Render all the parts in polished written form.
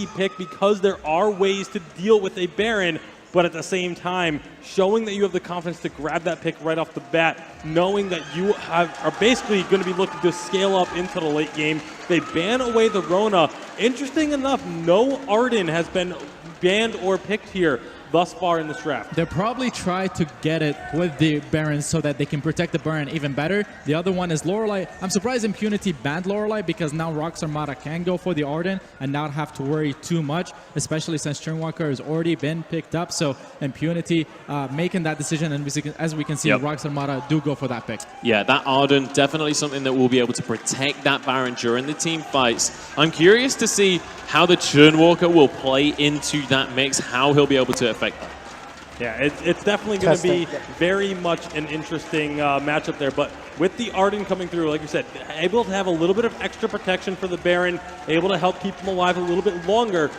pick because there are ways to deal with a Baron, but at the same time, showing that you have the confidence to grab that pick right off the bat, knowing that you are basically going to be looking to scale up into the late game. They ban away the Rona. Interesting enough, no Arden has been banned or picked here thus far in this draft. They'll probably try to get it with the Baron so that they can protect the Baron even better. The other one is Lorelei. I'm surprised Impunity banned Lorelei because now ROX Armada can go for the Arden and not have to worry too much, especially since Churnwalker has already been picked up. So Impunity making that decision, and as we can see, ROX Armada do go for that pick. Yeah, that Arden, definitely something that will be able to protect that Baron during the team fights. I'm curious to see how the Churnwalker will play into that mix, how he'll be able to affect that. Yeah, it's definitely going to be very much an interesting matchup there. But with the Arden coming through, like you said, able to have a little bit of extra protection for the Baron, able to help keep him alive a little bit longer.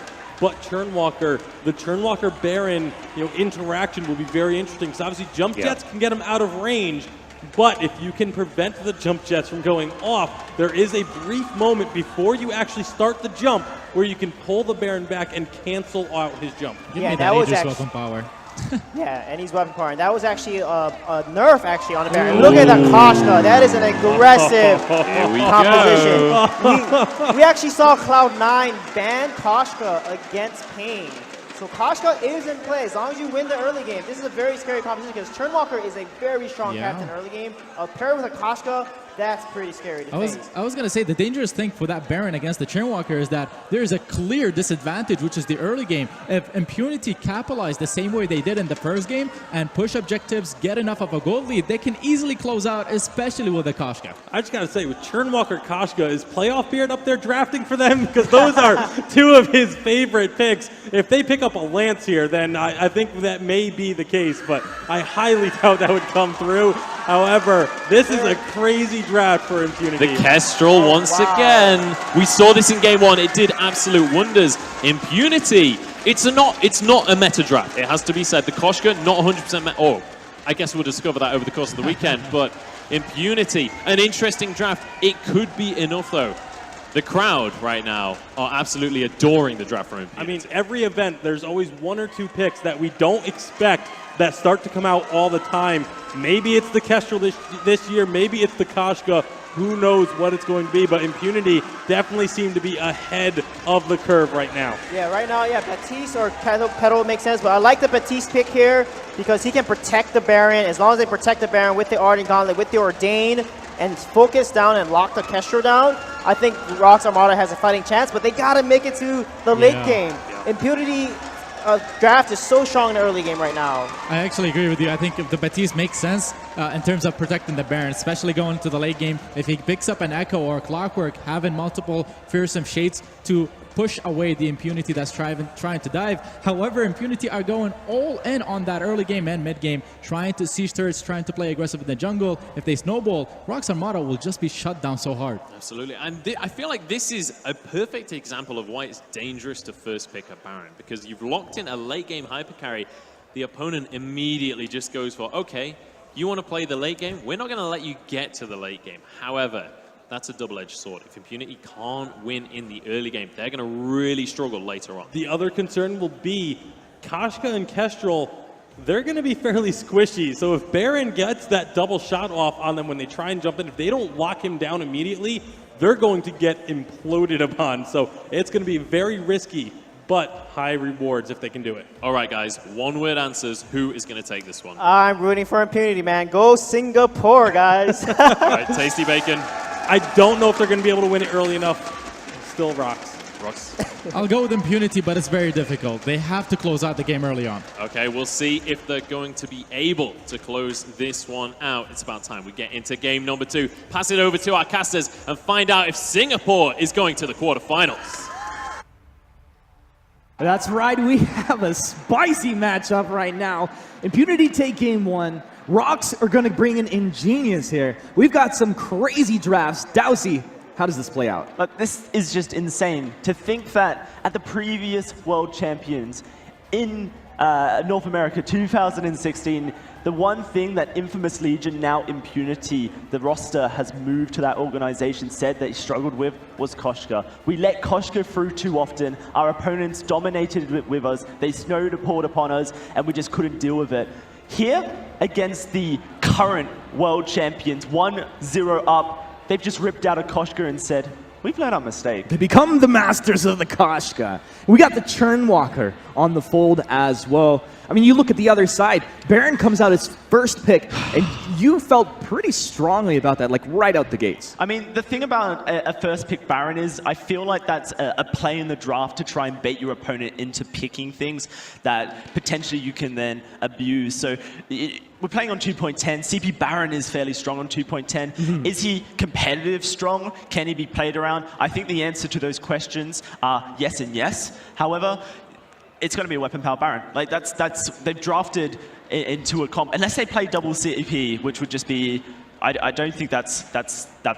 But Churnwalker, the Churnwalker Baron, interaction will be very interesting. Because obviously jump jets can get him out of range. But if you can prevent the jump jets from going off, there is a brief moment before you actually start the jump where you can pull the Baron back and cancel out his jump. Give me that Aegis weapon power. Yeah, and he's weapon power. And that was actually a nerf actually on the Baron. Look at that Koshka. That is an aggressive composition. We actually saw Cloud9 ban Koshka against Pain. So Koshka is in play as long as you win the early game. This is a very scary composition because Churnwalker is a very strong captain early game. Paired with a Koshka, that's pretty scary to face. I was going to say the dangerous thing for that Baron against the Churnwalker is that there is a clear disadvantage, which is the early game. If Impunity capitalize the same way they did in the first game and push objectives, get enough of a gold lead, they can easily close out, especially with the Koshka. I just got to say, with Churnwalker Koshka, is Playoff Beard up there drafting for them? Because those are two of his favorite picks. If they pick up a Lance here, then I think that may be the case, but I highly doubt that would come through. However, this is a crazy draft for Impunity. The Kestrel once again. We saw this in game one. It did absolute wonders. Impunity. It's not a meta draft. It has to be said. The Koshka, not 100% meta. Oh, I guess we'll discover that over the course of the weekend. But Impunity, an interesting draft. It could be enough, though. The crowd right now are absolutely adoring the draft for Impunity. I mean, every event, there's always one or two picks that we don't expect that start to come out all the time. Maybe it's the Kestrel this year, maybe it's the Koshka. Who knows what it's going to be, but Impunity definitely seem to be ahead of the curve right now. Yeah, right now, Baptiste or Petal makes sense, but I like the Baptiste pick here because he can protect the Baron. As long as they protect the Baron with the Arden Gauntlet, with the Ordain, and focus down and lock the Kestrel down, I think ROX Armada has a fighting chance, but they got to make it to the late game. Impunity draft is so strong in the early game right now. I actually agree with you. I think if the Baptiste makes sense in terms of protecting the Baron, especially going to the late game. If he picks up an Echo or a Clockwork, having multiple fearsome shades to push away the Impunity that's trying to dive. However, Impunity are going all in on that early game and mid game, trying to siege turrets, trying to play aggressive in the jungle. If they snowball, ROX Armada will just be shut down so hard. Absolutely, and I feel like this is a perfect example of why it's dangerous to first pick a Baron, because you've locked in a late game hyper carry. The opponent immediately just goes for, okay, you want to play the late game? We're not going to let you get to the late game. However, that's a double-edged sword. If Impunity can't win in the early game, they're going to really struggle later on. The other concern will be Koshka and Kestrel, they're going to be fairly squishy. So if Baron gets that double shot off on them when they try and jump in, if they don't lock him down immediately, they're going to get imploded upon. So it's going to be very risky, but high rewards if they can do it. All right, guys, one-word answers. Who is going to take this one? I'm rooting for Impunity, man. Go Singapore, guys. All right, Tasty Bacon. I don't know if they're going to be able to win it early enough. Still ROX. I'll go with Impunity, but it's very difficult. They have to close out the game early on. Okay, we'll see if they're going to be able to close this one out. It's about time we get into game number 2. Pass it over to our casters and find out if Singapore is going to the quarterfinals. That's right, we have a spicy matchup right now. Impunity take game 1. ROX are going to bring in Ingenious here. We've got some crazy drafts. Dowsey, how does this play out? Look, this is just insane. To think that at the previous World Champions in North America 2016, the one thing that Infamous Legion, now Impunity, the roster has moved to that organization, said that he struggled with was Koshka. We let Koshka through too often. Our opponents dominated with us. They snowed upon us, and we just couldn't deal with it. Here, against the current world champions, 1-0 up, they've just ripped out a Koshka and said, we've learned our mistake. They become the masters of the Koshka. We got the Churnwalker on the fold as well. I mean, you look at the other side. Baron comes out as first pick, and you felt pretty strongly about that, like right out the gates. I mean, the thing about a first pick Baron is I feel like that's a play in the draft to try and bait your opponent into picking things that potentially you can then abuse. So we're playing on 2.10. CP Baron is fairly strong on 2.10. Is he competitive strong? Can he be played around? I think the answer to those questions are yes and yes. However, it's going to be a weapon power Baron. Like they've drafted into a comp unless they play double CP, which would just be. I don't think that's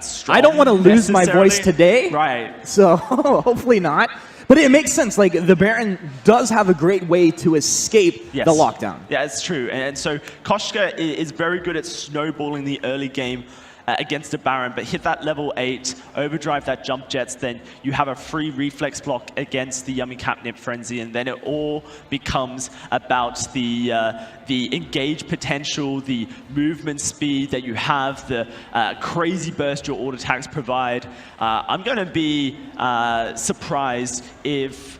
strong. I don't want to lose my voice today, right? So hopefully not. But it makes sense. Like the Baron does have a great way to escape the lockdown. Yeah, it's true. And so Koshka is very good at snowballing the early game against a Baron, but hit that level 8, overdrive that jump jets, then you have a free reflex block against the Yummy Catnip Frenzy, and then it all becomes about the engage potential, the movement speed that you have, the crazy burst your auto attacks provide. I'm going to be surprised if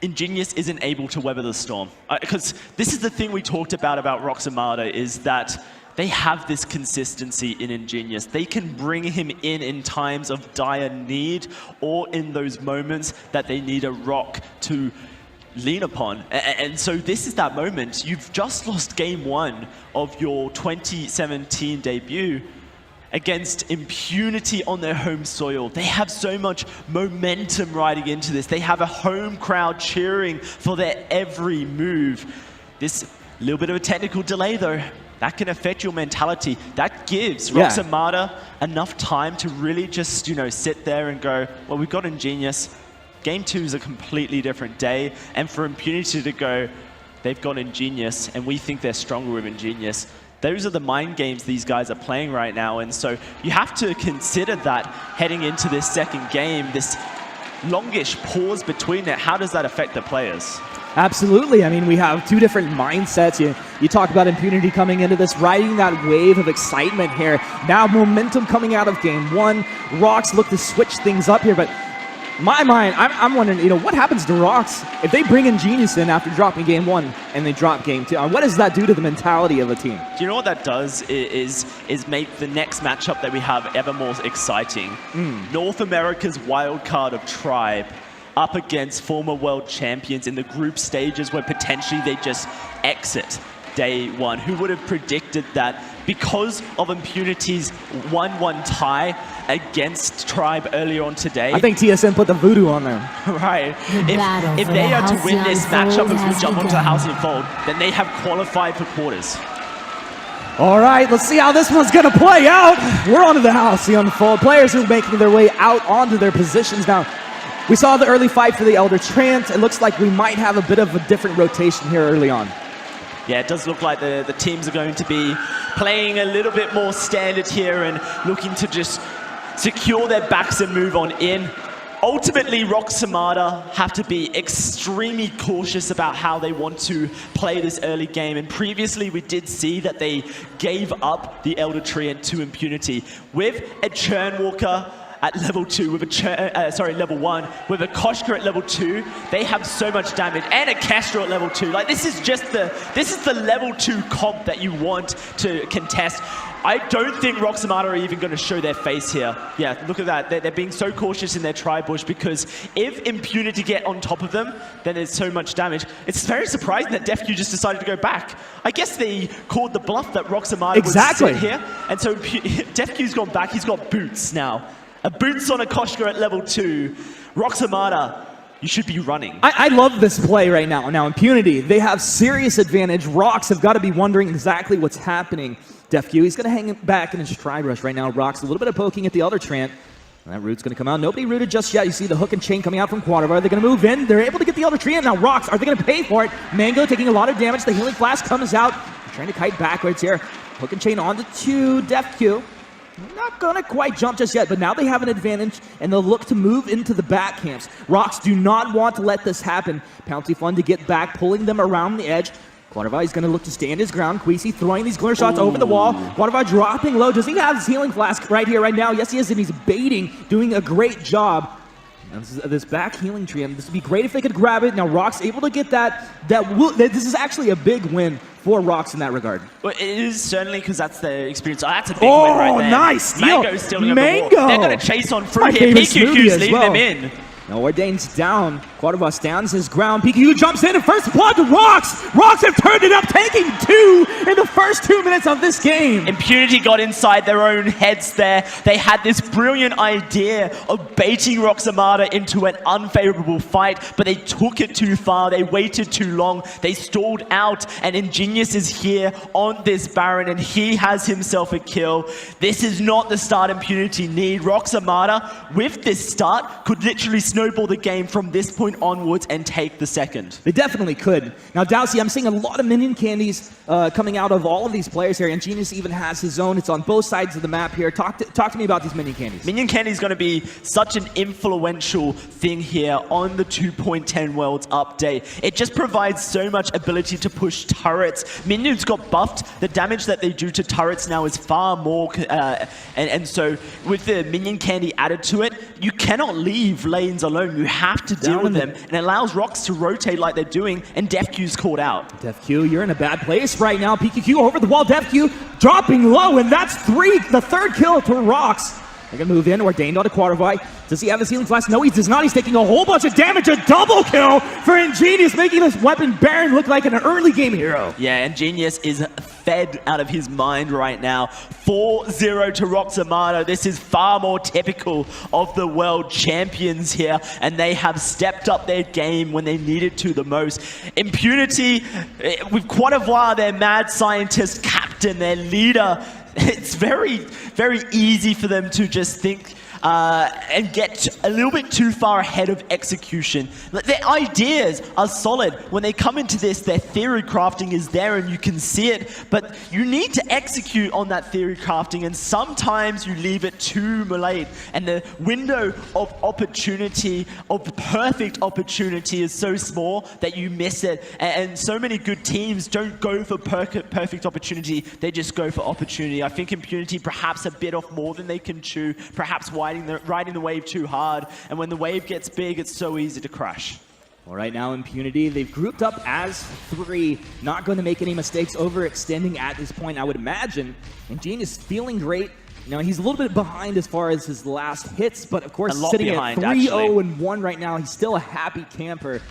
Ingenious isn't able to weather the storm. Because this is the thing we talked about ROX Armada, is that they have this consistency in Ingenious. They can bring him in times of dire need or in those moments that they need a rock to lean upon. And so this is that moment. You've just lost game 1 of your 2017 debut against Impunity on their home soil. They have so much momentum riding into this. They have a home crowd cheering for their every move. This little bit of a technical delay though, that can affect your mentality. That gives ROX Armada enough time to really just, sit there and go, well, we've got Ingenious. Game 2 is a completely different day. And for Impunity to go, they've got Ingenious, and we think they're stronger with Ingenious. Those are the mind games these guys are playing right now. And so you have to consider that heading into this second game, this longish pause between it. How does that affect the players? Absolutely. I mean, we have two different mindsets. You talk about Impunity coming into this, riding that wave of excitement here. Now momentum coming out of game 1. ROX look to switch things up here, but my mind, I'm wondering, what happens to ROX if they bring Ingenious in after dropping game 1 and they drop game 2? What does that do to the mentality of a team? Do you know what that does is make the next matchup that we have ever more exciting? North America's wild card of Tribe up against former world champions in the group stages where potentially they just exit day 1. Who would have predicted that because of Impunity's 1-1 tie against Tribe earlier on today? I think TSM put the voodoo on them. Right. If they are to win this matchup as we jump onto the Halcyon Fold, then they have qualified for quarters. All right, let's see how this one's going to play out. We're onto the Halcyon Fold. Players are making their way out onto their positions now. We saw the early fight for the Elder Trant. It looks like we might have a bit of a different rotation here early on. Yeah, it does look like the teams are going to be playing a little bit more standard here and looking to just secure their backs and move on in. Ultimately, ROX Armada have to be extremely cautious about how they want to play this early game. And previously, we did see that they gave up the Elder Trant to Impunity. With a Churnwalker at level 2, with a level 1, with a Koshka at level 2, they have so much damage, and a Castro at level 2. Like, this is the level 2 comp that you want to contest. I don't think ROX Armada are even going to show their face here. Yeah, look at that. They're being so cautious in their tri-bush, because if Impunity get on top of them, then there's so much damage. It's very surprising that DefQ just decided to go back. I guess they called the bluff that ROX Armada would sit here, and so DefQ's gone back. He's got boots now. A boots on a Koshka at level 2. ROX Armada, you should be running. I love this play right now. Now, Impunity, they have serious advantage. ROX have got to be wondering exactly what's happening. DefQ, he's going to hang back in his tri-brush right now. ROX, a little bit of poking at the other Trant. That root's going to come out. Nobody rooted just yet. You see the hook and chain coming out from Quadrivar. They're going to move in. They're able to get the Elder Trant. Now ROX, are they going to pay for it? Mango taking a lot of damage. The healing flask comes out. Trying to kite backwards here. Hook and chain onto 2, Def Q. Not gonna quite jump just yet, but now they have an advantage, and they'll look to move into the back camps. ROX do not want to let this happen. Bounty Fun to get back, pulling them around the edge. Quantify is gonna look to stand his ground. Queasy throwing these glare shots over the wall. Quantify dropping low. Does he have his healing flask right here, right now? Yes, he is, and he's baiting, doing a great job. Now, this back healing tree, and this would be great if they could grab it. Now ROX able to get that. This is actually a big win for ROX in that regard. Well, it is certainly because that's their experience. Oh, that's a big win right there. Nice steal. Mango's stealing Mango. over the wall. They're going to chase on through My here. favorite smoothie PQQ's as leaving well. them in. Now Ordain's down. Quaterboss stands his ground. PQ jumps in and first blood to ROX. ROX have turned it up, taking 2 in the first 2 minutes of this game. Impunity got inside their own heads there. They had this brilliant idea of baiting ROX Armada into an unfavorable fight, but they took it too far. They waited too long. They stalled out, and Ingenious is here on this Baron, and he has himself a kill. This is not the start Impunity need. ROX Armada, with this start, could literally snowball the game from this point onwards and take the second. They definitely could. Now, Dowsey, I'm seeing a lot of minion candies coming out of all of these players here, and Genius even has his own. It's on both sides of the map here. Talk to me about these minion candies. Minion candy is going to be such an influential thing here on the 2.10 Worlds update. It just provides so much ability to push turrets. Minions got buffed. The damage that they do to turrets now is far more, and so with the minion candy added to it, you cannot leave lanes alone. You have to deal with them, and it allows ROX to rotate like they're doing, and DefQ's called out. DefQ, you're in a bad place right now. PQQ over the wall. DefQ dropping low, and that's the third kill to ROX. They're going to move in. Ordained onto Quaterby. Does he have his healing flash? No, he does not. He's taking a whole bunch of damage. A double kill for Ingenious, making this weapon Baron look like an early game hero. Yeah, Ingenious is fed out of his mind right now. 4-0 to ROX Armada. This is far more typical of the world champions here, and they have stepped up their game when they needed to the most. Impunity, with Quaterby, their mad scientist captain, their leader, it's very, very easy for them to just think and get a little bit too far ahead of execution. Their ideas are solid. When they come into this, their theory crafting is there and you can see it, but you need to execute on that theory crafting, and sometimes you leave it too late, and the window of opportunity, of perfect opportunity, is so small that you miss it, and so many good teams don't go for perfect opportunity, they just go for opportunity. I think Impunity perhaps a bit off more than they can chew, perhaps riding the wave too hard, and when the wave gets big, it's so easy to crash. Well, right now, Impunity, they've grouped up as 3, not going to make any mistakes, overextending at this point, I would imagine. Ingenious feeling great. Now, he's a little bit behind as far as his last hits, but of course, sitting at 3-0-1 right now, he's still a happy camper.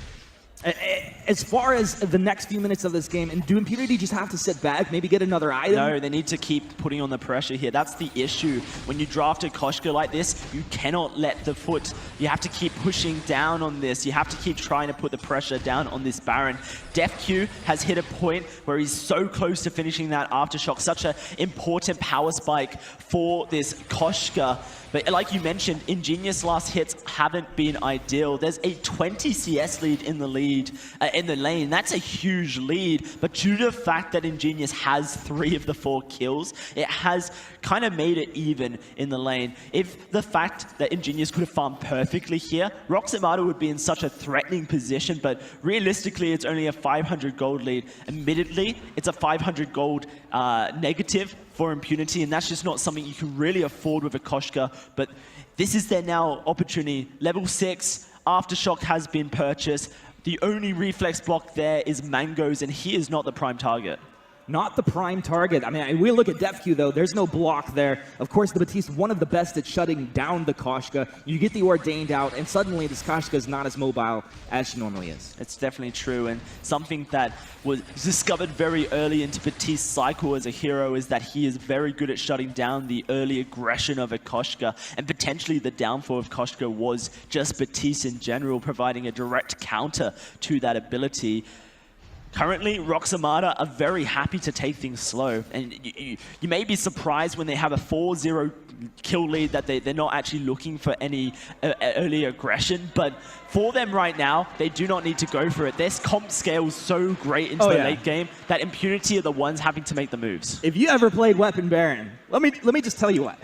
As far as the next few minutes of this game, and do Impunity just have to sit back, maybe get another item? No, they need to keep putting on the pressure here. That's the issue. When you draft a Koshka like this, you cannot let the foot. You have to keep pushing down on this. You have to keep trying to put the pressure down on this Baron. DefQ has hit a point where he's so close to finishing that Aftershock. Such an important power spike for this Koshka. But like you mentioned, Ingenious last hits haven't been ideal. There's a 20 CS lead in the lane. That's a huge lead. But due to the fact that Ingenious has 3 of the 4 kills, it has kind of made it even in the lane. If the fact that Ingenious could have farmed perfectly here, ROX Armada would be in such a threatening position, but realistically, it's only a 500 gold lead. Admittedly, it's a 500 gold negative for Impunity, and that's just not something you can really afford with a Koshka, but this is their now opportunity. Level 6, Aftershock has been purchased. The only reflex block there is Mango's, and he is not the prime target. Not the prime target. I mean, we look at DefQ, though. There's no block there. Of course, the Batiste, one of the best at shutting down the Koshka. You get the Ordained out, and suddenly this Koshka is not as mobile as she normally is. It's definitely true, and something that was discovered very early into Batiste's cycle as a hero is that he is very good at shutting down the early aggression of a Koshka, and potentially the downfall of Koshka was just Batiste in general, providing a direct counter to that ability. Currently, ROX Armada are very happy to take things slow. And you may be surprised when they have a 4-0 kill lead that they're not actually looking for any early aggression. But for them right now, they do not need to go for it. Their comp scale is so great into the late game that Impunity are the ones having to make the moves. If you ever played Weapon Baron, let me just tell you what.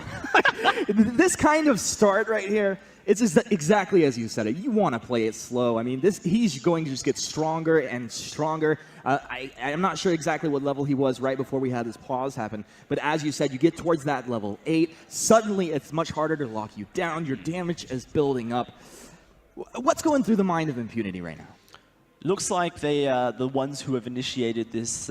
This kind of start right here, it's exactly as you said it. You want to play it slow. I mean, he's going to just get stronger and stronger. I'm not sure exactly what level he was right before we had this pause happen, but as you said, you get towards that level 8, suddenly it's much harder to lock you down. Your damage is building up. What's going through the mind of Impunity right now? Looks like they are the ones who have initiated this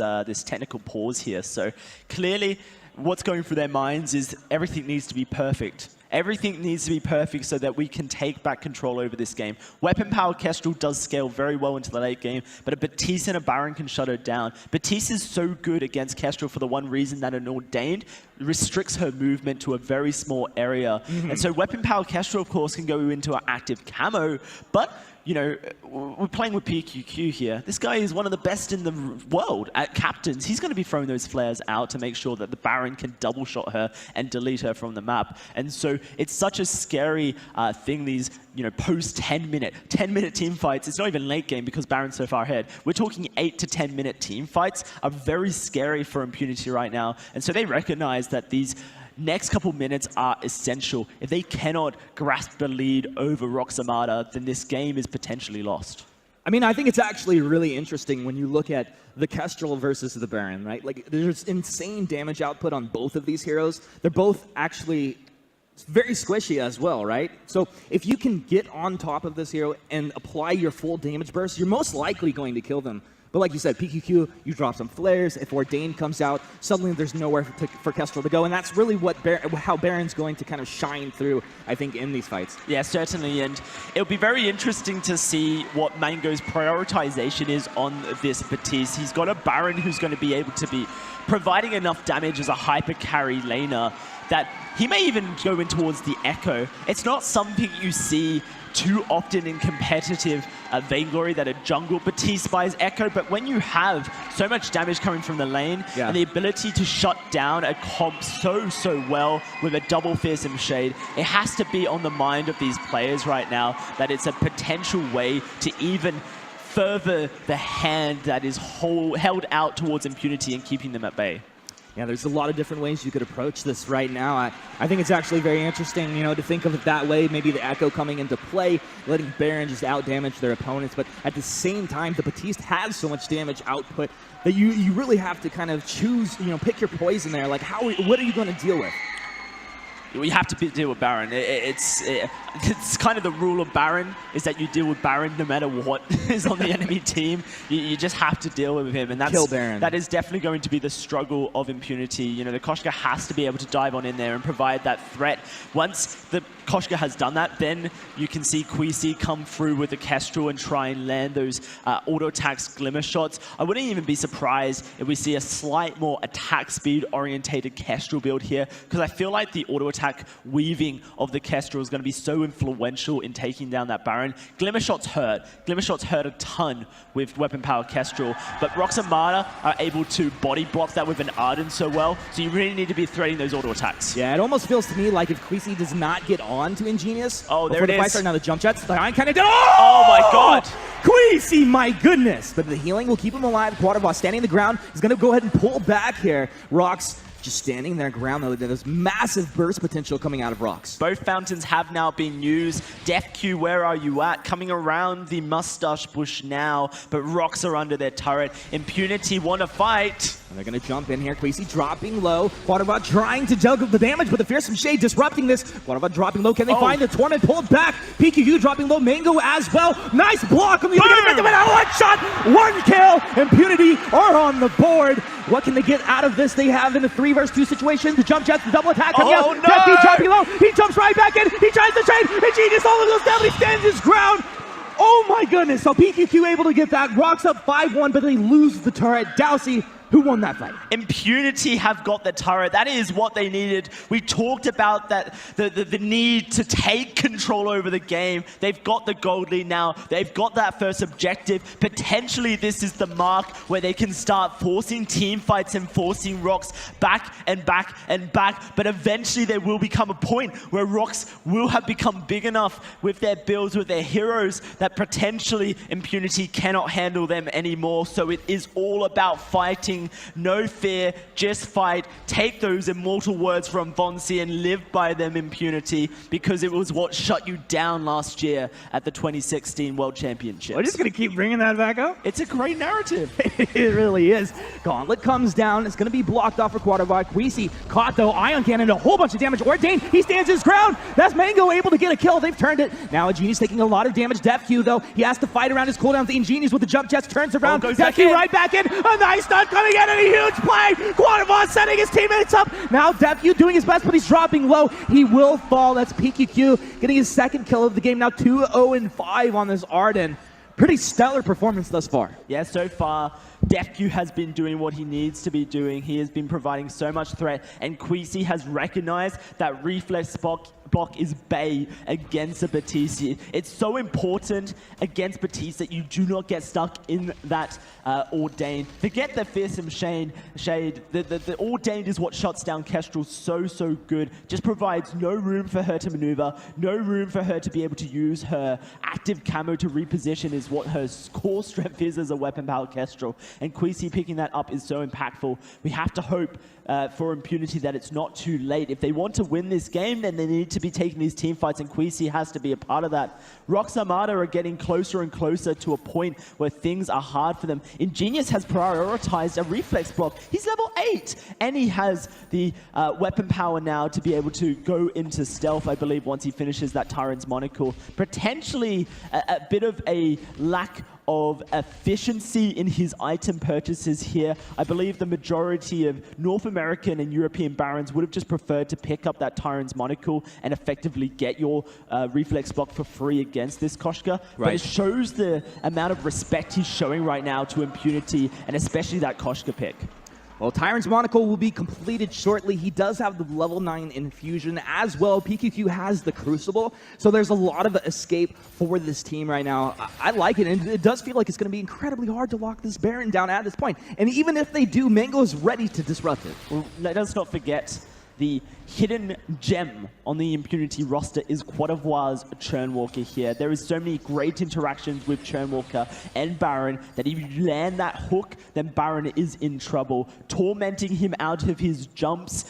technical pause here. So clearly, what's going through their minds is everything needs to be perfect. Everything needs to be perfect so that we can take back control over this game. Weapon Power Kestrel does scale very well into the late game, but a Baptiste and a Baron can shut her down. Baptiste is so good against Kestrel for the one reason that an Ordained restricts her movement to a very small area. And so Weapon Power Kestrel, of course, can go into an active camo, but you know, we're playing with PQQ here. This guy is one of the best in the world at captains. He's going to be throwing those flares out to make sure that the Baron can double shot her and delete her from the map. And so it's such a scary thing, these, you know, post 10-minute team fights. It's not even late game because Baron's so far ahead. We're talking 8 to 10-minute team fights are very scary for Impunity right now. And so they recognize that these next couple minutes are essential. If they cannot grasp the lead over ROX Armada, then this game is potentially lost. I mean, I think it's actually really interesting when you look at the Kestrel versus the Baron, right? Like, there's insane damage output on both of these heroes. They're both actually very squishy as well, right? So if you can get on top of this hero and apply your full damage burst, you're most likely going to kill them. But like you said, PQQ, you drop some flares. If Ordained comes out, suddenly there's nowhere for Kestrel to go. And that's really what how Baron's going to kind of shine through, I think, in these fights. Yeah, certainly. And it'll be very interesting to see what Mango's prioritization is on this Baptiste. He's got a Baron who's going to be able to be providing enough damage as a hyper carry laner that he may even go in towards the Echo. It's not something you see too often in competitive Vainglory that a jungle Baptiste buys Echo, but when you have so much damage coming from the lane and the ability to shut down a comp so well with a double fearsome shade, it has to be on the mind of these players right now that it's a potential way to even further the hand that is held out towards Impunity and keeping them at bay. Yeah, there's a lot of different ways you could approach this right now. I think it's actually very interesting, you know, to think of it that way. Maybe the Echo coming into play, letting Baron just out-damage their opponents. But at the same time, the Baptiste has so much damage output that you really have to kind of choose, you know, pick your poison there. Like, what are you going to deal with? You have to deal with Baron. It's kind of the rule of Baron, is that you deal with Baron no matter what is on the enemy team. You just have to deal with him, and Kill Baron. That is definitely going to be the struggle of Impunity. You know, the Koshka has to be able to dive on in there and provide that threat. Once the Koshka has done that, then you can see Quisi come through with the Kestrel and try and land those auto attacks, glimmer shots. I wouldn't even be surprised if we see a slight more attack speed orientated Kestrel build here, because I feel like the auto attack weaving of the Kestrel is going to be so influential in taking down that Baron. Glimmer shots hurt. Glimmer shots hurt a ton with Weapon Power Kestrel, but ROX Armada are able to body block that with an Arden so well, so you really need to be threading those auto attacks. Yeah, it almost feels to me like if Quisi does not get on to Ingenious, oh, there it is. Start, now the jump jets, the Iron kind of oh my god! Quisi, my goodness! But the healing will keep him alive. Quaterboss standing the ground is going to go ahead and pull back here. ROX just standing their ground, though. There's massive burst potential coming out of ROX. Both fountains have now been used. Def Q, where are you at? Coming around the mustache bush now, but ROX are under their turret. Impunity want to fight. And they're going to jump in here. Quasi dropping low. Quaterbot trying to juggle the damage, but the Fearsome Shade disrupting this. Quaterbot dropping low. Can they find the Torment pulled back? PQQ dropping low. Mango as well. Nice block on the other. One shot, one kill. Impunity are on the board. What can they get out of this? They have in a 3-versus-2 situation. The jump jets, the double attack coming out. No! Def dropping low. He jumps right back in. He tries to trade. And Genius all of those down. He stands his ground. Oh my goodness. So PQQ able to get that. ROX up 5-1, but they lose the turret. Dowsey, Who won that fight? Impunity have got the turret. That is what they needed. We talked about that the need to take control over the game. They've got the gold lead now. They've got that first objective. Potentially this is the mark where they can start forcing team fights and forcing ROX back and back and back. But eventually there will become a point where ROX will have become big enough with their builds, with their heroes, that potentially Impunity cannot handle them anymore. So it is all about fighting. No fear, just fight. Take those immortal words from Vonsi and live by them, Impunity, because it was what shut you down last year at the 2016 World Championships. We're just going to keep bringing that back up. It's a great narrative. It really is. Gauntlet comes down. It's going to be blocked off for Quadrivar. Queasy caught, though. Ion Cannon, a whole bunch of damage. Ordain, he stands his ground. That's Mango able to get a kill. They've turned it. Now Ingenious taking a lot of damage. DefQ, though, he has to fight around his cooldowns. Ingenious with the jump jets turns around. DefQ right back in. A nice stun coming in and a huge play. Quadrivar setting his teammates up. Now DefQ doing his best, but he's dropping low. He will fall. That's PQQ getting his second kill of the game. Now 2-0-5 on this Arden. Pretty stellar performance thus far. Yeah, so far, DefQ has been doing what he needs to be doing. He has been providing so much threat, and Queasy has recognized that reflex block is Bay against a Batiste. It's so important against Batiste that you do not get stuck in that Ordained. Forget the fearsome shade. The Ordained is what shuts down Kestrel so good. Just provides no room for her to maneuver, no room for her to be able to use her active camo to reposition is what her core strength is as a weapon-powered Kestrel. And Queasy picking that up is so impactful. We have to hope for Impunity that it's not too late. If they want to win this game, then they need to be taking these team fights, and Queasy has to be a part of that. ROX Armada are getting closer and closer to a point where things are hard for them. Ingenious has prioritized a reflex block. He's level 8, and he has the weapon power now to be able to go into stealth, I believe, once he finishes that Tyrant's Monocle. Potentially a bit of a lack of efficiency in his item purchases here. I believe the majority of North American and European Barons would have just preferred to pick up that Tyrant's Monocle and effectively get your reflex block for free against this Koshka. Right. But it shows the amount of respect he's showing right now to Impunity, and especially that Koshka pick. Well, Tyrant's Monocle will be completed shortly. He does have the level 9 infusion as well. PQQ has the Crucible, so there's a lot of escape for this team right now. I like it, and it does feel like it's going to be incredibly hard to lock this Baron down at this point. And even if they do, Mango is ready to disrupt it. Well, let us not forget the hidden gem on the Impunity roster is Quadrivar's Churnwalker here. There is so many great interactions with Churnwalker and Baron that if you land that hook, then Baron is in trouble. Tormenting him out of his jumps,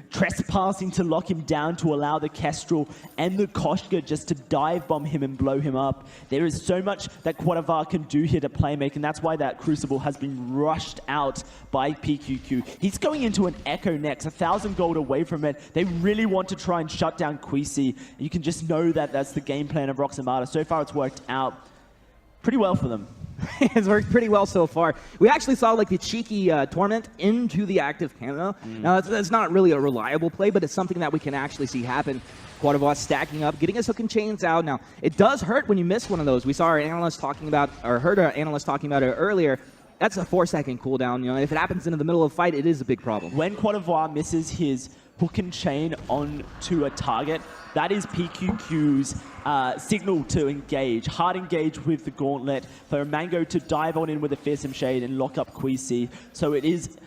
trespassing to lock him down to allow the Kestrel and the Koshka just to dive bomb him and blow him up. There is so much that Quadrivar can do here to play make, and that's why that Crucible has been rushed out by PQQ. He's going into an Echo next, 1,000 gold away from it. They really want to try and shut down Queasy. You can just know that that's the game plan of ROX Armada. So far, it's worked out pretty well for them. It's worked pretty well so far. We actually saw like the cheeky Torment into the active camo. Now, that's not really a reliable play, but it's something that we can actually see happen. Quadrivar stacking up, getting his hook and chains out. Now, it does hurt when you miss one of those. We saw our analyst talking about, or heard our analyst talking about it earlier. That's a 4-second cooldown. If it happens into the middle of a fight, it is a big problem. When Quadrivar misses his hook and chain onto a target, that is PQQ's signal to engage. Hard engage with the Gauntlet for Mango to dive on in with a Fearsome Shade and lock up Queasy. So it is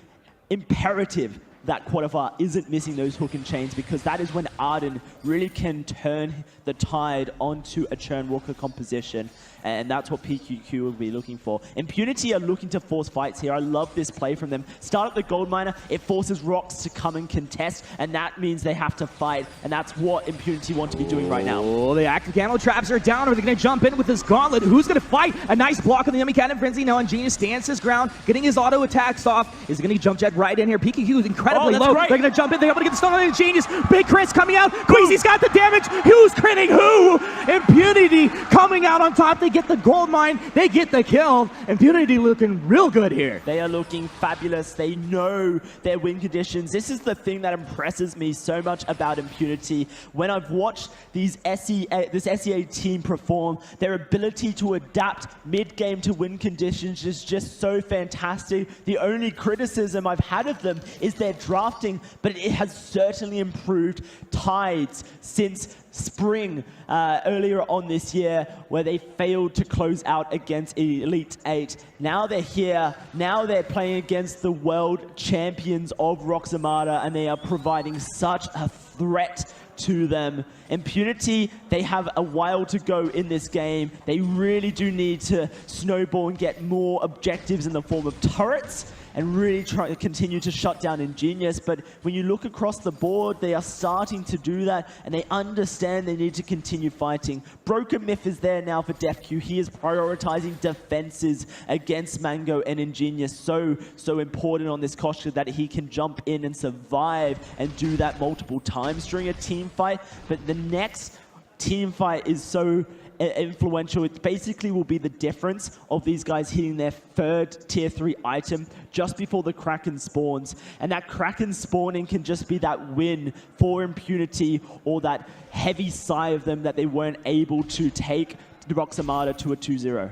imperative that Quadrivar isn't missing those hook and chains, because that is when Arden really can turn the tide onto a Churnwalker composition, and that's what PQQ will be looking for. Impunity are looking to force fights here. I love this play from them. Start up the Gold Miner, it forces ROX to come and contest, and that means they have to fight, and that's what Impunity want to be doing right now. Oh, the active camo traps are down. Are they going to jump in with this Gauntlet? Who's going to fight? A nice block on the Yummy Cannon Frenzy. Now Ingenious stands his ground, getting his auto attacks off. Is going to jump jet right in here. PQQ is incredibly low. Great. They're going to jump in. They're able to get the stun on Ingenious. Big Chris coming out. Queasy's got the damage. Who's critting who? Impunity coming out on top. They get get the gold mine, they get the kill. Impunity looking real good here. They are looking fabulous. They know their win conditions. This is the thing that impresses me so much about Impunity. When I've watched this SEA team perform, their ability to adapt mid-game to win conditions is just so fantastic. The only criticism I've had of them is their drafting, but it has certainly improved tides since spring earlier on this year, where they failed to close out against Elite 8. Now they're here, now they're playing against the world champions of ROX Armada, and they are providing such a threat to them. Impunity, they have a while to go in this game. They really do need to snowball and get more objectives in the form of turrets, and really try to continue to shut down Ingenious. But when you look across the board, they are starting to do that, and they understand they need to continue fighting. Broken Myth is there now for DefQ. He is prioritizing defenses against Mango and Ingenious. So important on this Koshka that he can jump in and survive and do that multiple times during a team fight. But the next team fight is so influential. It basically will be the difference of these guys hitting their third tier 3 item just before the Kraken spawns. And that Kraken spawning can just be that win for Impunity, or that heavy sigh of them that they weren't able to take the ROX Armada to a 2-0.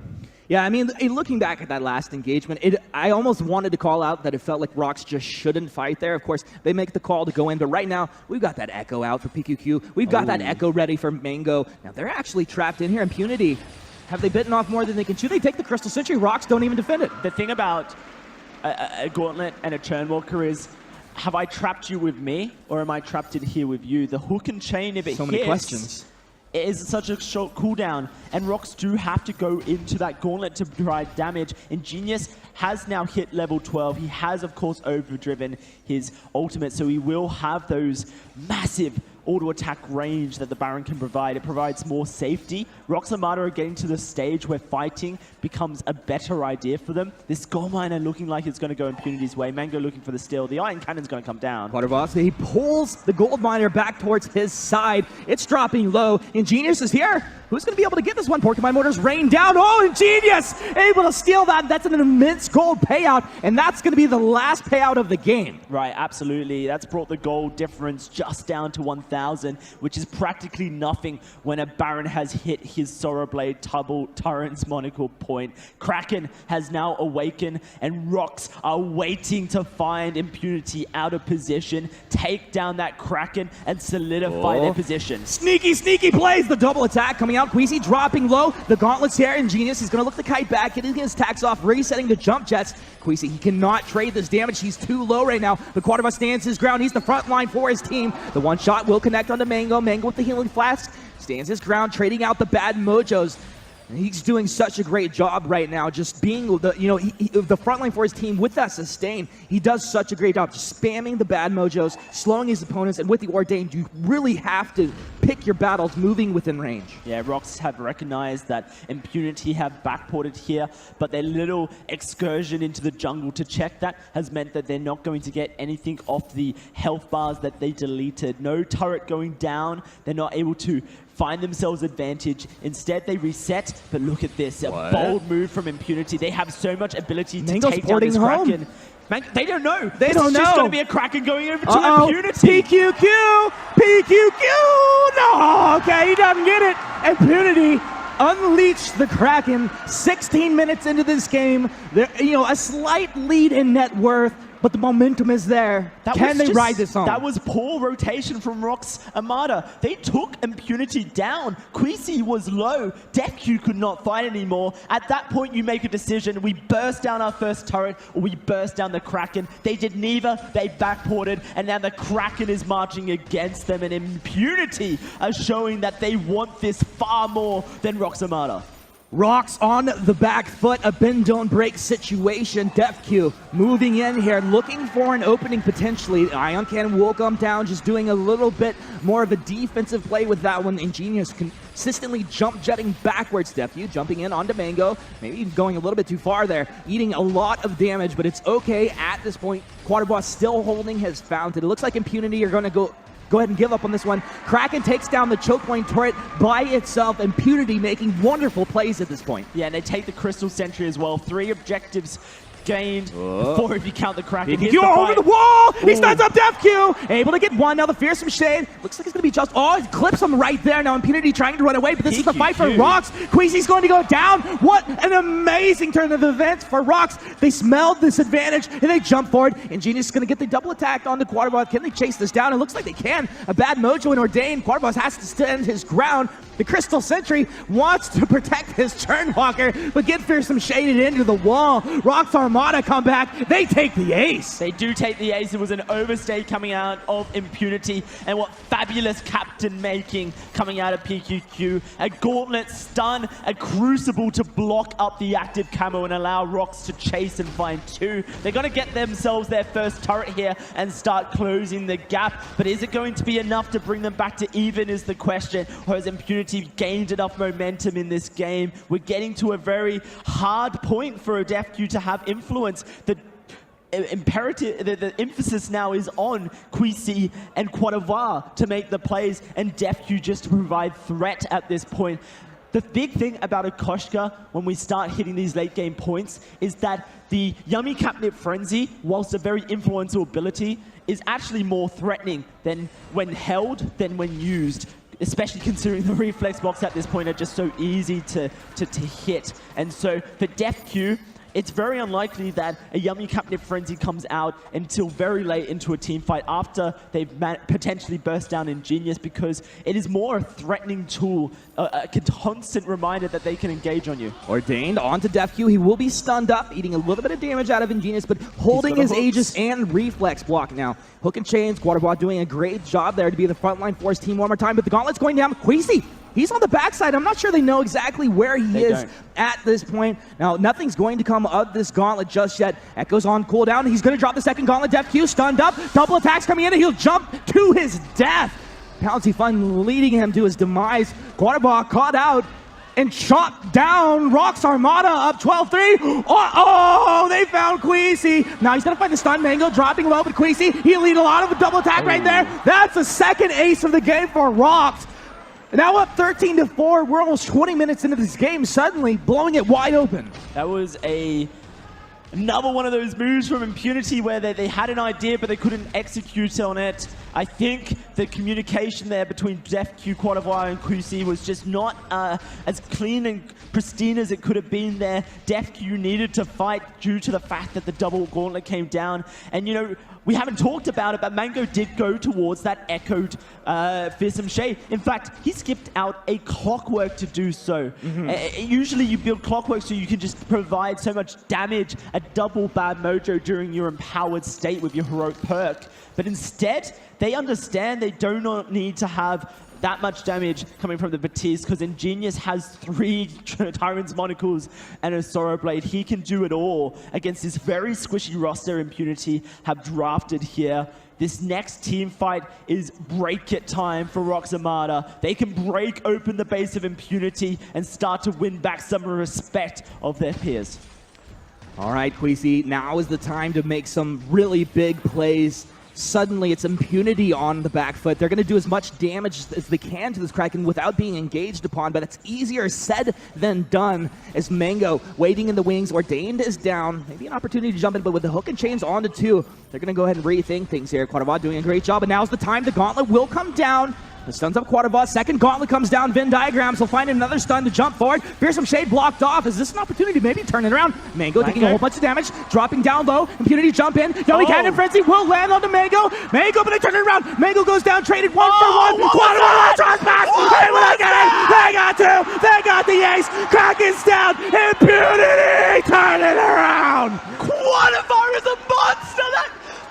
Yeah, I mean, looking back at that last engagement, I almost wanted to call out that it felt like ROX just shouldn't fight there. Of course, they make the call to go in, but right now, we've got that Echo out for PQQ. We've got that Echo ready for Mango. Now, they're actually trapped in here. Impunity, have they bitten off more than they can chew? They take the Crystal Sentry. ROX don't even defend it. The thing about a Gauntlet and a Churnwalker is, have I trapped you with me, or am I trapped in here with you? The hook and chain, if it So many hits, questions. it is such a short cooldown, and ROX do have to go into that Gauntlet to provide damage. Ingenious has now hit level 12. He has, of course, overdriven his ultimate, so he will have those massive auto-attack range that the Baron can provide. It provides more safety. ROX Armada are getting to the stage where fighting becomes a better idea for them. This gold miner looking like it's going to go Impunity's way. Mango looking for the steal. The Iron Cannon's going to come down. Quaterboss, he pulls the gold miner back towards his side. It's dropping low. Ingenious is here. Who's going to be able to get this one? Porcupine Mortars rain down. Oh, Ingenious able to steal that. That's an immense gold payout, and that's going to be the last payout of the game. Right, absolutely. That's brought the gold difference just down to 1,000, which is practically nothing when a Baron has hit his Sorrowblade Torrent's monocle point. Kraken has now awakened, and ROX are waiting to find Impunity out of position, take down that Kraken, and solidify their position. Sneaky, sneaky plays. The double attack coming out. Queasy dropping low. The gauntlets here. Ingenious is going to look the kite back, getting his tax off, resetting the jump jets. Queasy, he cannot trade this damage. He's too low right now. The Quaterboss stands his ground. He's the front line for his team. The one shot will connect onto Mango. Mango with the healing flask stands his ground, trading out the bad mojos. And he's doing such a great job right now, just being the front line for his team with that sustain. He does such a great job, just spamming the bad mojos, slowing his opponents, and with the Ordained, you really have to pick your battles moving within range. Yeah, ROX have recognized that Impunity have backported here, but their little excursion into the jungle to check that has meant that they're not going to get anything off the health bars that they deleted. No turret going down. They're not able to find themselves advantage. Instead, they reset, but look at this. A bold move from Impunity. They have so much ability to Mango's take down this home. Kraken. They don't know. They don't know. It's just going to be a Kraken going over to Impunity. PQQ! PQQ! No! Okay, he doesn't get it. Impunity unleash the Kraken 16 minutes into this game. A slight lead in net worth, but the momentum is there. Can they ride this on? That was poor rotation from ROX Armada. They took Impunity down. Queasy was low. DefQ could not fight anymore. At that point, you make a decision. We burst down our first turret, or we burst down the Kraken. They did neither. They backported, and now the Kraken is marching against them, and Impunity are showing that they want this far more than ROX Armada. ROX on the back foot, a bend don't break situation. DefQ moving in here, looking for an opening potentially. Ion Cannon will come down, just doing a little bit more of a defensive play with that one. Ingenious consistently jump jetting backwards. DefQ jumping in onto Mango, maybe going a little bit too far there, eating a lot of damage, but it's okay at this point. Quaterboss still holding his fountain. It looks like Impunity are going to go go ahead and give up on this one. Kraken takes down the choke point turret by itself. Impunity making wonderful plays at this point. Yeah, and they take the Crystal Sentry as well. 3 objectives gained, 4 if you count the Kraken. You over the wall! He stands up DefQ! Able to get one, now the Fearsome Shade. Looks like it's going to be just, he clips him right there. Now Impunity trying to run away, but this is the fight for ROX. Queasy's going to go down. What an amazing turn of events for ROX. They smelled this advantage, and they jump forward. Ingenious is going to get the double attack on the Quadrabot. Can they chase this down? It looks like they can. A bad mojo and Ordained. Quadrabot has to stand his ground. The Crystal Sentry wants to protect his Churnwalker, but get Fearsome Shaded into the wall. ROX Armada come back. They take the ace. They do take the ace. It was an overstay coming out of Impunity, and what fabulous captain making coming out of PQQ. A Gauntlet stun, a Crucible to block up the active camo and allow ROX to chase and find 2. They're going to get themselves their first turret here and start closing the gap, but is it going to be enough to bring them back to even is the question, or has Impunity gained enough momentum in this game? We're getting to a very hard point for a DefQ to have influence. The emphasis now is on Queasy and Quadravar to make the plays, and DefQ just to provide threat at this point. The big thing about a Koshka when we start hitting these late game points is that the Yummy Catnip Frenzy, whilst a very influential ability, is actually more threatening than when held than when used, especially considering the reflex blocks at this point are just so easy to hit. And so for DefQ, it's very unlikely that a Yummy Catnip Frenzy comes out until very late into a team fight after they've potentially burst down Ingenious, because it is more a threatening tool, a constant reminder that they can engage on you. Ordained onto DefQ. He will be stunned up, eating a little bit of damage out of Ingenious, but holding his Aegis and reflex block now. Hook and chains, Quadrabot doing a great job there to be the frontline force team one more time, but the Gauntlet's going down. Queasy, he's on the backside. I'm not sure they know exactly where he is at this point. Now, nothing's going to come of this Gauntlet just yet. Echo's on cooldown. He's going to drop the second Gauntlet. DefQ stunned up. Double attacks coming in, and he'll jump to his death. Pouncy Fun leading him to his demise. Quadrabot caught out and chopped down. ROX Armada up 12-3. Oh, they found Queasy. Now he's going to find the stun. Mango dropping low, but Queasy, he'll lead a lot of a double attack right there. That's the second ace of the game for ROX. Now up 13-4. We're almost 20 minutes into this game, suddenly blowing it wide open. That was another one of those moves from Impunity where they had an idea but they couldn't execute on it. I think the communication there between DefQ, Quadravar, and Queasy was just not as clean and pristine as it could have been there. DefQ needed to fight due to the fact that the double Gauntlet came down. And, you know, we haven't talked about it, but Mango did go towards that echoed Fearsome Shade. In fact, he skipped out a Clockwork to do so. Usually you build Clockwork so you can just provide so much damage, a double bad mojo during your empowered state with your heroic perk. But instead, they understand they do not need to have that much damage coming from the Batiste, because Ingenious has 3 Tyrant's Monocles and a Sorrow Blade. He can do it all against this very squishy roster Impunity have drafted here. This next team fight is break it time for ROX Armada. They can break open the base of Impunity and start to win back some respect of their peers. All right, Queasy, now is the time to make some really big plays. Suddenly, it's Impunity on the back foot. They're going to do as much damage as they can to this Kraken without being engaged upon, but it's easier said than done as Mango waiting in the wings. Ordained is down. Maybe an opportunity to jump in, but with the hook and chains onto 2, they're going to go ahead and rethink things here. Quadrabot doing a great job, and now's the time. The Gauntlet will come down. The stuns up Quadrabot. Second Gauntlet comes down. Venn diagrams will find another stun to jump forward. Fearsome Shade blocked off. Is this an opportunity to maybe turn it around? Mango taking a whole bunch of damage. Dropping down low. Impunity jump in. Yummy Cannon Frenzy will land onto Mango. Mango, but they turn it around. Mango goes down. Traded 1 for 1. Quadrabot trespass. They will get it. They got 2. They got the ace. Kraken's down. Impunity turn it around. Quadravar is a monster.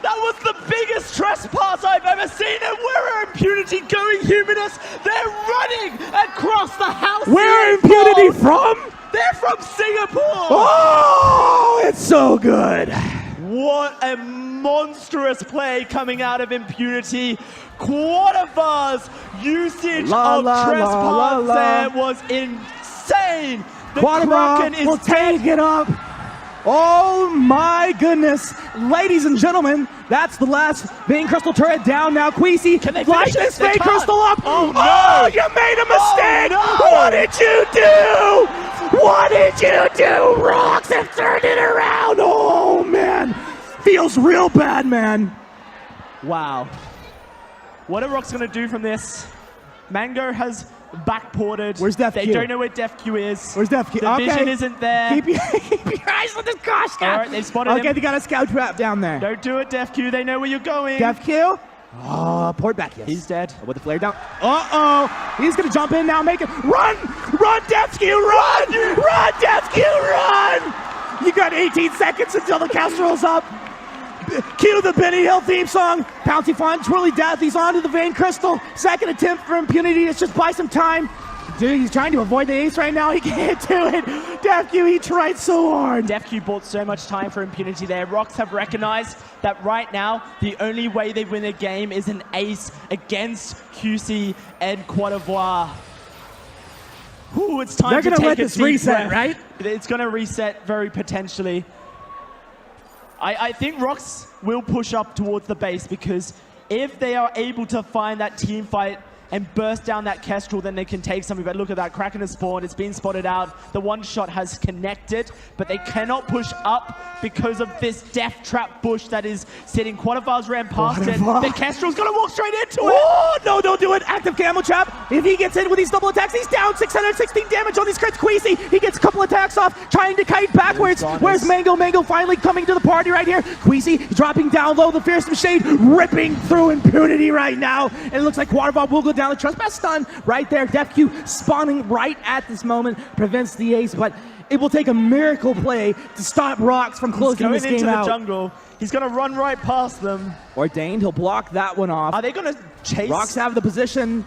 That was the biggest trespass I've ever seen, and where are Impunity going, Humanus? They're running across the house. Where are Impunity from? They're from Singapore. Oh, it's so good. What a monstrous play coming out of Impunity. Quadravar's usage of trespass there was insane. The Kraken is will take it up. Oh my goodness. Ladies and gentlemen, That's the last Vein Crystal turret down now. Queasy, Can they light finish it? this They Vein can't. Crystal up. Oh, no. Oh, you made a mistake. Oh, no. What did you do? What did you do? ROX have turned it around. Oh, man. Feels real bad, man. Wow. What are ROX going to do from this? Mango has backported. Where's Def They Q? don't know where Def Q is. Where's Def Q? The Okay. vision isn't there. Keep your eyes on this gosh. All right, they've spotted Okay, him. they got a scout trap down there. Don't do it, Def Q. They know where you're going. Def Q. Oh, port back, yes. He's dead. With the flare down. Uh-oh. He's going to jump in now, make it. Run! Run, Def Q, run! Run, Def Q, run! You got 18 seconds until the Kestrel's up. Cue the Benny Hill theme song. Pouncy Fun, Twirly Death. He's onto the Vein Crystal. Second attempt for Impunity. Let's just buy some time. Dude, he's trying to avoid the ace right now. He can't do it. Def Q, he tried so hard. Def Q bought so much time for Impunity there. ROX have recognized that right now, the only way they win a game is an ace against QC and Cote d'Ivoire. Ooh, it's time They're to gonna take let a this deep reset, breath. right? It's going to reset very potentially. I think ROX will push up towards the base because if they are able to find that team fight and burst down that Kestrel, then they can take something. But look at that, Kraken has spawned, it's been spotted out. The one shot has connected, but they cannot push up because of this death trap bush that is sitting. Cote d'Ivoire's ran past it. The Kestrel's gonna walk straight into it. Oh, no, don't do it. Active camo trap. If he gets in with these double attacks, he's down 616 damage on these crits. Queasy, he gets a couple attacks off, trying to kite backwards. Where's Mango? Mango finally coming to the party right here. Queasy dropping down low. The Fearsome Shade ripping through Impunity right now. And it looks like Cote d'Ivoire will go down. The Trespass stun right there. Def Q spawning right at this moment prevents the ace, but it will take a miracle play to stop ROX from closing this game into out. the jungle. He's gonna run right past them. Ordained, he'll block that one off. Are they gonna chase? ROX have the position.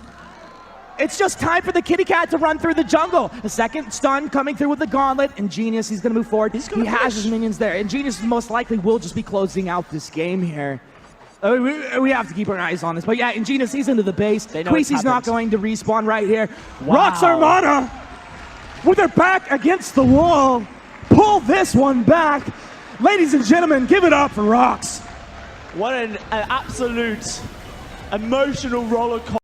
It's just time for the kitty cat to run through the jungle. A second stun coming through with the gauntlet. Ingenious, he's going to move forward. He has his minions there. Ingenious most likely will just be closing out this game here. We have to keep our eyes on this. But yeah, Ingenious, he's into the base. Queasy's not going to respawn right here. Wow. ROX Armada, with their back against the wall, pull this one back. Ladies and gentlemen, give it up for ROX. What an absolute emotional roller coaster.